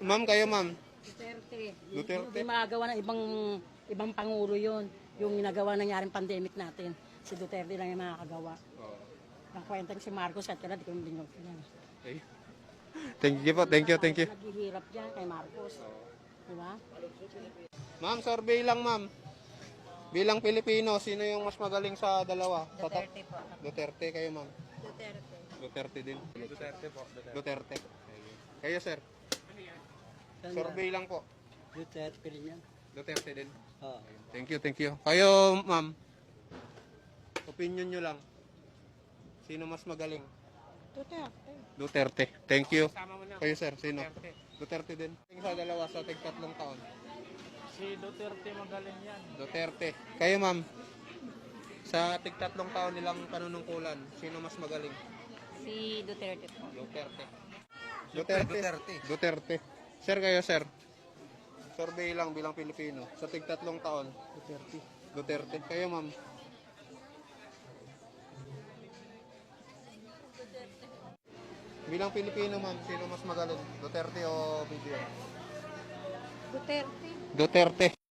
Ma'am, kayo ma'am. Duterte. Duterte? Hindi magagawa ng ibang pangulo yun. Yung ginagawa nangyaring pandemic natin. Si Duterte lang yung makakagawa. Oo. Ang kwentang si Marcos at kaya di ko yung bingot yan. Okay. Thank you po, thank you, thank you. Naghihirap dyan kay Marcos. Diba? Ma'am, survey lang ma'am. Bilang Pilipino, sino yung mas magaling sa dalawa? Duterte po. Duterte, kayo ma'am. Duterte. Duterte din. Duterte po. Duterte. Kayo sir. Survey lang po. Duterte rin yan. Duterte din. Oo. Thank you, thank you. Kayo ma'am. Opinion nyo lang. Sino mas magaling? Duterte. Duterte. Thank you. Kayo sir, sino? Duterte din. Sa dalawa sa tig-3 taon. Si Duterte magaling yan. Duterte. Kayo ma'am. Sa tig-3 taon nilang panunungkulan, sino mas magaling? Si Duterte po. Duterte. Duterte. Duterte. Sir, kayo sir. Survey lang bilang Pilipino. Sa tig-3 taon. Duterte. Duterte. Kayo ma'am. Bilang Pilipino ma'am, sino mas magaling? Duterte o BBM? Duterte. Duterte.